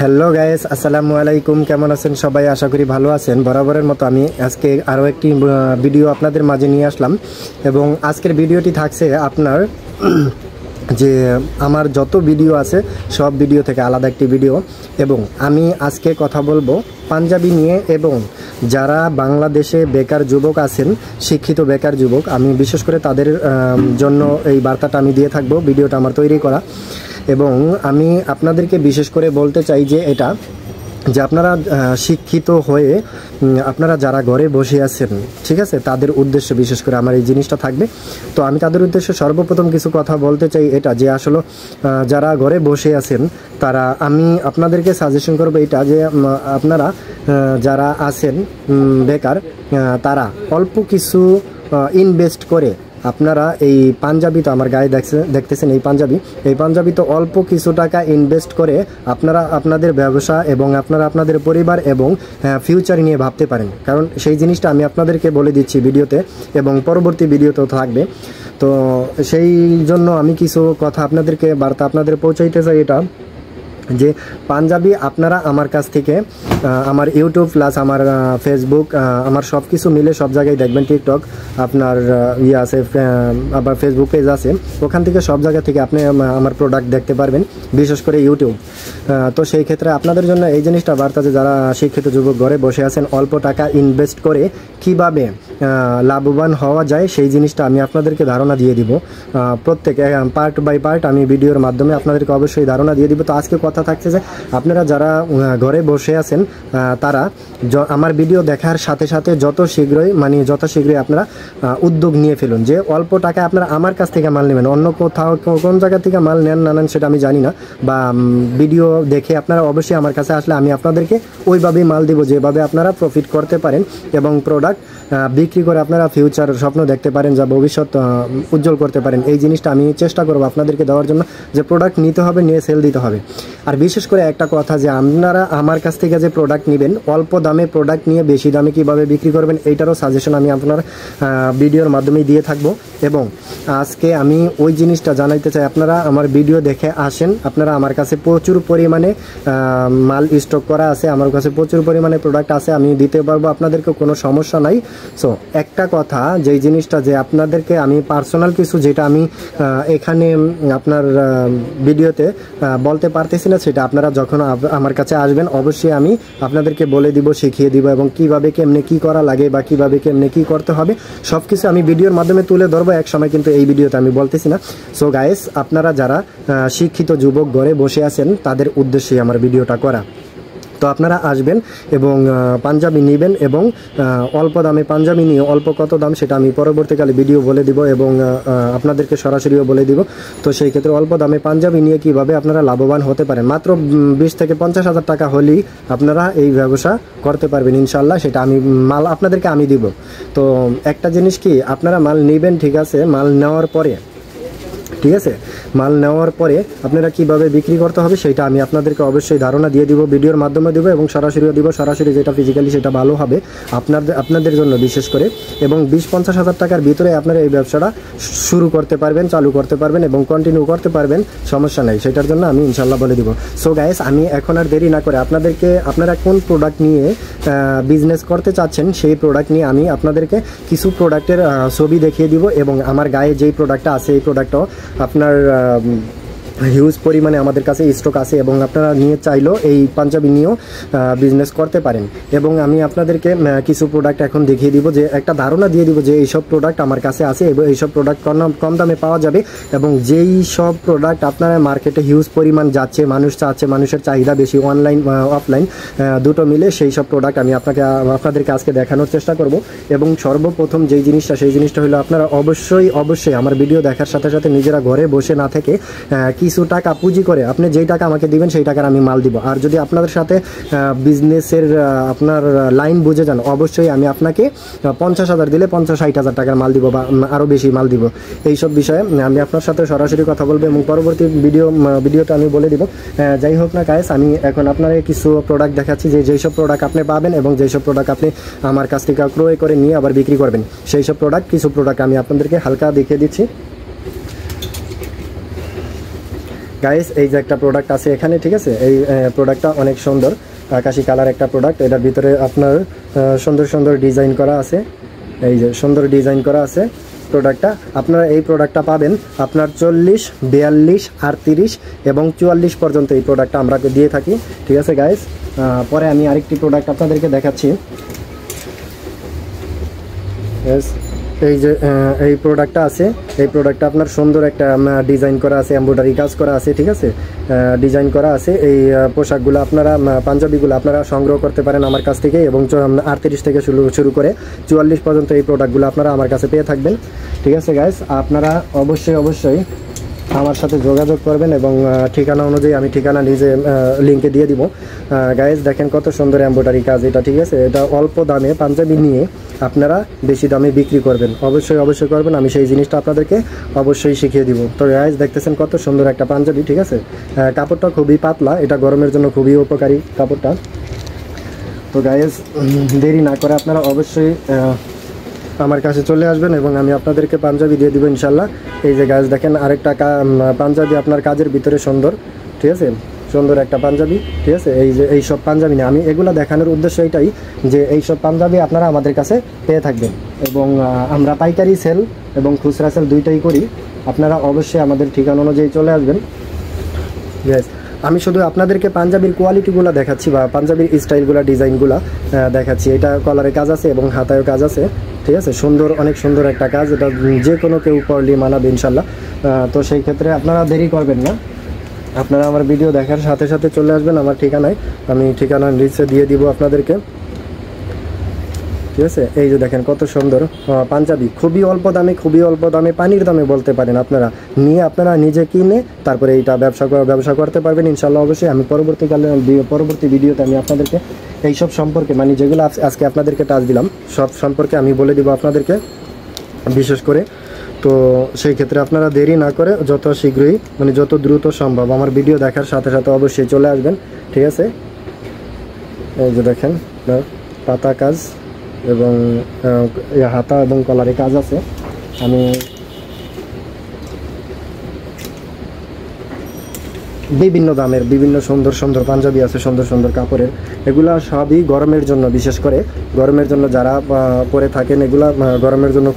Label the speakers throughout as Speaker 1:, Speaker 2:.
Speaker 1: Hello guys, আসসালামু আলাইকুম। কেমন আছেন সবাই? আশা করি ভালো আছেন। বরাবরের মতো আমি আজকে আরও একটি ভিডিও আপনাদের মাঝে নিয়ে আসলাম এবং আজকের ভিডিওটি থাকছে আপনার যে আমার যত ভিডিও আছে সব ভিডিও থেকে আলাদা একটি ভিডিও। এবং আমি আজকে কথা বলবো পাঞ্জাবি নিয়ে এবং যারা বাংলাদেশে বেকার যুবক আছেন, শিক্ষিত বেকার যুবক, আমি বিশেষ করে তাদের জন্য এই বার্তাটা আমি দিয়ে থাকবো। ভিডিওটা আমার তৈরি করা এবং আমি আপনাদেরকে বিশেষ করে বলতে চাই যে এটা যে আপনারা শিক্ষিত হয়ে আপনারা যারা ঘরে বসে আছেন, ঠিক আছে, তাদের উদ্দেশ্যে বিশেষ করে আমার এই জিনিসটা থাকবে। তো আমি তাদের উদ্দেশ্যে সর্বপ্রথম কিছু কথা বলতে চাই এটা যে আসলে যারা ঘরে বসে আছেন তারা, আমি আপনাদেরকে সাজেশন করবো এটা যে আপনারা যারা আছেন বেকার, তারা অল্প কিছু ইনভেস্ট করে আপনারা এই পাঞ্জাবি, তো আমার গায়ে দেখতেছেন এই পাঞ্জাবি তো অল্প কিছু টাকা ইনভেস্ট করে আপনারা আপনাদের ব্যবসা এবং আপনারা আপনাদের পরিবার এবং ফিউচার নিয়ে ভাবতে পারেন। কারণ সেই জিনিসটা আমি আপনাদেরকে বলে দিচ্ছি ভিডিওতে এবং পরবর্তী ভিডিওতেও থাকবে। তো সেই জন্য আমি কিছু কথা আপনাদেরকে বার্তা আপনাদের পৌঁছাইতে চাই এটা যে পাঞ্জাবি আপনারা আমার কাছ থেকে আমার ইউটিউব প্লাস আমার ফেসবুক, আমার সব কিছু মিলে সব জায়গায় দেখবেন, টিকটক আপনার আছে, আবার ফেসবুক পেজ আছে, ওখান থেকে সব জায়গা থেকে আপনি আমার প্রোডাক্ট দেখতে পারবেন, বিশেষ করে ইউটিউব। তো সেই ক্ষেত্রে আপনাদের জন্য এই জিনিসটা বার্তা যে যারা শিক্ষিত যুবক ঘরে বসে আছেন, অল্প টাকা ইনভেস্ট করে কিভাবে লাভবান হওয়া যায় সেই জিনিসটা আমি আপনাদেরকে ধারণা দিয়ে দিব। প্রত্যেক পার্ট বাই পার্ট আমি ভিডিওর মাধ্যমে আপনাদেরকে অবশ্যই ধারণা দিয়ে দিব। তো আজকে কথা থাকছে যে আপনারা যারা ঘরে বসে আছেন তারা আমার ভিডিও দেখার সাথে সাথে যত শীঘ্রই আপনারা উদ্যোগ নিয়ে ফেলুন যে অল্প টাকায় আপনারা আমার কাছ থেকে মাল নেবেন। অন্য কোথাও কোন জায়গা থেকে মাল নেন না নেন সেটা আমি জানি না, বা ভিডিও দেখে আপনারা অবশ্যই আমার কাছে আসলে আমি আপনাদেরকে ওইভাবেই মাল দিব যেভাবে আপনারা প্রফিট করতে পারেন এবং প্রোডাক্ট বিক্রি করে আপনারা ফিউচার স্বপ্ন দেখতে পারেন, যা ভবিষ্যৎ উজ্জ্বল করতে পারেন। এই জিনিসটা আমি চেষ্টা করব আপনাদেরকে দেওয়ার জন্য যে প্রোডাক্ট নিতে হবে, নিয়ে সেল দিতে হবে। আর বিশেষ করে একটা কথা যে আপনারা আমার কাছ থেকে যে প্রোডাক্ট নেবেন, অল্প দামে প্রোডাক্ট নিয়ে বেশি দামে কীভাবে বিক্রি করবেন এইটারও সাজেশন আমি আপনার ভিডিওর মাধ্যমেই দিয়ে থাকবো। এবং আজকে আমি ওই জিনিসটা জানাইতে চাই, আপনারা আমার ভিডিও দেখে আসেন, আপনারা আমার কাছে প্রচুর পরিমাণে মাল স্টক করা আছে, আমার কাছে প্রচুর পরিমাণে প্রোডাক্ট আছে, আমি দিতে পারবো, আপনাদেরকে কোনো সমস্যা নাই। সো একটা কথা যেই জিনিসটা যে আপনাদেরকে আমি পার্সোনাল কিছু যেটা আমি এখানে আপনার ভিডিওতে বলতে পারতেছি না, সেটা আপনারা যখন আমার কাছে আসবেন অবশ্যই আমি আপনাদেরকে বলে দিব, শিখিয়ে দিব এবং কিভাবে কেমনে কি করা লাগে বা কিভাবে কেমনে কি করতে হবে সব কিছু আমি ভিডিওর মাধ্যমে তুলে ধরবো এক সময়, কিন্তু এই ভিডিওতে আমি বলতেছি না। সো গাইস, আপনারা যারা শিক্ষিত যুবক ঘরে বসে আছেন তাদের উদ্দেশ্যে আমার ভিডিওটা করা। তো আপনারা আসবেন এবং পাঞ্জাবি নেবেন এবং অল্প দামে পাঞ্জাবি নিয়ে, অল্প কত দাম সেটা আমি পরবর্তীকালে ভিডিও বলে দিব এবং আপনাদেরকে সরাসরিও বলে দিব। তো সেই ক্ষেত্রে অল্প দামে পাঞ্জাবি নিয়ে কিভাবে আপনারা লাভবান হতে পারেন, মাত্র 20 থেকে 50 হাজার টাকা হলেই আপনারা এই ব্যবসা করতে পারবেন ইনশাল্লাহ। সেটা আমি মাল আপনাদেরকে আমি দিব। তো একটা জিনিস কি, আপনারা মাল নেবেন, ঠিক আছে, মাল নেওয়ার পরে, ঠিক আছে, মাল নেওয়ার পরে আপনারা কিভাবে বিক্রি করতে হবে সেটা আমি আপনাদেরকে অবশ্যই ধারণা দিয়ে দিব, ভিডিওর মাধ্যমে দেবো এবং সরাসরিও দিব। সরাসরি যেটা ফিজিক্যালি সেটা ভালো হবে আপনাদের জন্য বিশেষ করে, এবং 20-50 হাজার টাকার ভিতরে আপনারা এই ব্যবসাটা শুরু করতে পারবেন, চালু করতে পারবেন এবং কন্টিনিউ করতে পারবেন, সমস্যা নেই, সেটার জন্য আমি ইনশাল্লাহ বলে দিব। সো গাইস, আমি এখন আর দেরি না করে আপনারা কোন প্রোডাক্ট নিয়ে বিজনেস করতে চাচ্ছেন সেই প্রোডাক্ট নিয়ে আমি আপনাদেরকে কিছু প্রোডাক্টের ছবি দেখিয়ে দিব এবং আমার গায়ে যেই প্রোডাক্টটা আছে এই প্রোডাক্টটাও আপনার হিউজ পরিমাণে আমাদের কাছে স্টক আছে এবং আপনারা নিয়ে চাইলেও এই পাঞ্জাবি নিয়েও বিজনেস করতে পারেন। এবং আমি আপনাদেরকে কিছু প্রোডাক্ট এখন দেখিয়ে দিব, যে একটা ধারণা দিয়ে দিব যে এইসব প্রোডাক্ট আমার কাছে আছে এবং এইসব প্রোডাক্ট কম দামে পাওয়া যাবে এবং যেই সব প্রোডাক্ট আপনারা মার্কেটে হিউজ পরিমাণ যাচ্ছে, মানুষ চাচ্ছে, মানুষের চাহিদা বেশি, অনলাইন অফলাইন দুটো মিলে সেই সব প্রোডাক্ট আমি আপনাদেরকে আজকে দেখানোর চেষ্টা করব। এবং সর্বপ্রথম যেই জিনিসটা, সেই জিনিসটা হলো আপনারা অবশ্যই আমার ভিডিও দেখার সাথে সাথে নিজেরা ঘরে বসে না থেকে কিছু টাকা পুঁজি করে আপনি যেই টাকা আমাকে দিবেন সেই টাকার আমি মাল দিব। আর যদি আপনাদের সাথে বিজনেসের আপনার লাইন বুঝে যান, অবশ্যই আমি আপনাকে 50 হাজার দিলে 50-60 হাজার টাকার মাল দিব বা আরও বেশি মাল দিব। এইসব বিষয়ে আমি আপনার সাথে সরাসরি কথা বলবো এবং পরবর্তী ভিডিওটা আমি বলে দিব। যাই হোক না গাইস, আমি এখন আপনাকে কিছু প্রোডাক্ট দেখাচ্ছি যে যেসব প্রোডাক্ট আপনি পাবেন এবং যেসব প্রোডাক্ট আপনি আমার কাছ থেকে ক্রয় করে নিয়ে আবার বিক্রি করবেন, সেই সব কিছু প্রোডাক্ট আমি আপনাদেরকে হালকা দেখিয়ে দিচ্ছি। গাইস এই যে একটা প্রোডাক্ট আছে এখানে, ঠিক আছে, এই প্রোডাক্টটা অনেক সুন্দর, আকাশি কালার একটা প্রোডাক্ট। এটার ভিতরে আপনার সুন্দর সুন্দর ডিজাইন করা আছে, এই যে সুন্দর ডিজাইন করা আছে প্রোডাক্টটা। আপনারা এই প্রোডাক্টটা পাবেন আপনার 40, 42, 38 এবং 44 পর্যন্ত এই প্রোডাক্টটা আমরা দিয়ে থাকি, ঠিক আছে গাইস। পরে আমি আরেকটি প্রোডাক্ট আপনাদেরকে দেখাচ্ছি। এই যে এই প্রোডাক্টটা আছে, এই প্রোডাক্টটা আপনার সুন্দর একটা ডিজাইন করা আছে, এমব্রয়ডারি কাজ করা আছে, ঠিক আছে, ডিজাইন করা আছে। এই পোশাকগুলো আপনারা, পাঞ্জাবিগুলো আপনারা সংগ্রহ করতে পারেন আমার কাছ থেকে, এবং 38 থেকে শুরু করে 44 পর্যন্ত এই প্রোডাক্টগুলো আপনারা আমার কাছে পেয়ে থাকবেন, ঠিক আছে গাইস। আপনারা অবশ্যই আমার সাথে যোগাযোগ করবেন, এবং ঠিকানা অনুযায়ী আমি ঠিকানা নিজে লিঙ্কে দিয়ে দিব। গাইস দেখেন কত সুন্দর এমব্রয়ডারি কাজ এটা, ঠিক আছে। এটা অল্প দামে পাঞ্জাবি নিয়ে আপনারা বেশি দামে বিক্রি করবেন, অবশ্যই করবেন। আমি সেই জিনিসটা আপনাদেরকে অবশ্যই শিখিয়ে দিব। তো গাইস দেখতেছেন কত সুন্দর একটা পাঞ্জাবি, ঠিক আছে। কাপড়টা খুবই পাতলা, এটা গরমের জন্য খুবই উপকারী কাপড়টা। তো গাইস দেরি না করে আপনারা অবশ্যই আমার কাছে চলে আসবেন, এবং আমি আপনাদেরকে পাঞ্জাবি দিয়ে দিব ইনশাল্লাহ। এই যে গাইস দেখেন আরেকটা পাঞ্জাবি আপনার কাজের ভিতরে সুন্দর, ঠিক আছে, সুন্দর একটা পাঞ্জাবি, ঠিক আছে। এই যে এইসব পাঞ্জাবি না, আমি এগুলো দেখানোর উদ্দেশ্য এটাই যে এইসব পাঞ্জাবি আপনারা আমাদের কাছে পেয়ে থাকবেন, এবং আমরা পাইকারি সেল এবং খুচরা সেল দুইটাই করি। আপনারা অবশ্যই আমাদের ঠিকানা অনুযায়ী চলে আসবেন। ইয়েস, আমি শুধু আপনাদেরকে পাঞ্জাবির কোয়ালিটিগুলো দেখাচ্ছি, বা পাঞ্জাবির স্টাইলগুলো, ডিজাইনগুলো দেখাচ্ছি। এটা কলারে কাজ আছে এবং হাতায়ও কাজ আছে, ঠিক আছে। সুন্দর, অনেক সুন্দর একটা কাজ, এটা যে কোনো কেউ পড়লে মানাবে ইনশাল্লাহ। তো সেই ক্ষেত্রে আপনারা দেরি করবেন না, আপনারা আমার ভিডিও দেখার সাথে সাথে চলে আসবেন আমার ঠিকানায়। আমি ঠিকানা নিচে দিয়ে দিব আপনাদেরকে, ঠিক আছে। এই যে দেখেন কত সুন্দর পাঞ্জাবি, খুবই অল্প দামে, পানির দামে বলতে পারেন। আপনারা নিয়ে আপনারা নিজে কিনে তারপরে এইটা ব্যবসা করতে পারবেন ইনশাল্লাহ। অবশ্যই আমি পরবর্তী ভিডিওতে আমি আপনাদেরকে এইসব সম্পর্কে, মানে যেগুলো আজকে আপনাদেরকে টাচ দিলাম, সব সম্পর্কে আমি বলে দিব আপনাদেরকে বিশেষ করে। তো সেই ক্ষেত্রে আপনারা দেরি না করে যত শীঘ্রই, মানে যত দ্রুত সম্ভব আমার ভিডিও দেখার সাথে সাথে অবশ্যই চলে আসবেন, ঠিক আছে। এই যে দেখেন পাতা কাজ এবং হাতা এবং কলারে কাজ আছে। আমি বিভিন্ন দামের বিভিন্ন সুন্দর পাঞ্জাবি আছে, সুন্দর কাপড়ের। এগুলা সবই গরমের জন্য, বিশেষ করে গরমের জন্য যারা পরে থাকেন, এগুলা গরমের জন্য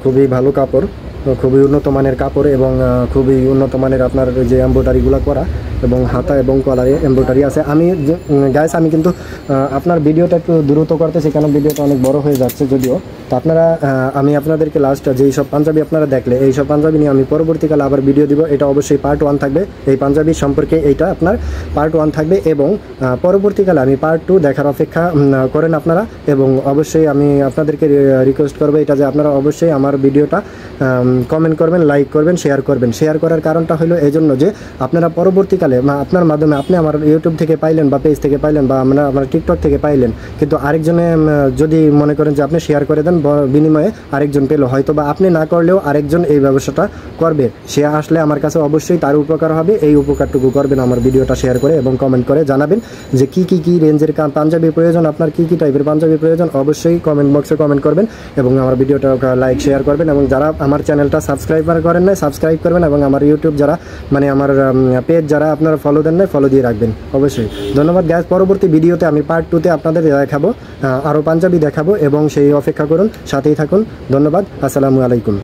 Speaker 1: খুবই ভালো কাপড়, খুবই উন্নত মানের কাপড়, এবং খুবই উন্নত মানের আপনার যে এমব্রয়ডারিগুলো করা, এবং হাতা এবং কলারে এমব্রয়ডারি আছে। আমি গাইস আমি কিন্তু আপনার ভিডিওটা একটু দ্রুত করতেছি, কারণ ভিডিওটা অনেক বড় হয়ে যাচ্ছে যদিও। তো আপনারা, আমি আপনাদেরকে লাস্ট যেই সব পাঞ্জাবি আপনারা দেখলে, এই সব পাঞ্জাবি নিয়ে আমি পরবর্তীকালে আবার ভিডিও দিব। এটা অবশ্যই পার্ট 1 থাকবে, এই পাঞ্জাবি সম্পর্কে এইটা আপনার পার্ট 1 থাকবে, এবং পরবর্তীকালে আমি পার্ট 2 দেখার অপেক্ষা করেন আপনারা। এবং অবশ্যই আমি আপনাদেরকে রিকোয়েস্ট করবো এটা যে আপনারা অবশ্যই আমার ভিডিওটা কমেন্ট করবেন, লাইক করবেন, শেয়ার করার কারণটা হলো এই জন্য যে আপনারা পরবর্তীকালে আপনার মাধ্যমে, আপনি আমার ইউটিউব থেকে পাইলেন বা পেজ থেকে পাইলেন বা আমার টিকটক থেকে পাইলেন, কিন্তু আরেকজনে যদি মনে করেন যে আপনি শেয়ার করে দেন, বিনিময়ে আরেকজন পেলো, হয়তো বা আপনি না করলেও আরেকজন এই ব্যবসাটা করবে, সে আসলে আমার কাছে অবশ্যই তার উপকার হবে। এই উপকারটুকু করবেন আমার ভিডিওটা শেয়ার করে, এবং কমেন্ট করে জানাবেন যে কি রেঞ্জের পাঞ্জাবি প্রয়োজন, আপনার কি টাইপের পাঞ্জাবি প্রয়োজন, অবশ্যই কমেন্ট বক্সে কমেন্ট করবেন, এবং আমার ভিডিওটা লাইক শেয়ার করবেন। এবং যারা আমার চ্যানেলটা সাবস্ক্রাইব করেন নাই, সাবস্ক্রাইব করবেন, এবং আমার ইউটিউব যারা, মানে আমার পেজ যারা আপনারা ফলো দেন নাই, ফলো দিয়ে রাখবেন অবশ্যই। ধন্যবাদ গাইস। পরবর্তী ভিডিওতে আমি পার্ট 2-তে আপনাদের দেখাবো, আরও পাঞ্জাবি দেখাবো, এবং সেই অপেক্ষা করুন, সাথেই থাকুন। ধন্যবাদ, আসসালামু আলাইকুম।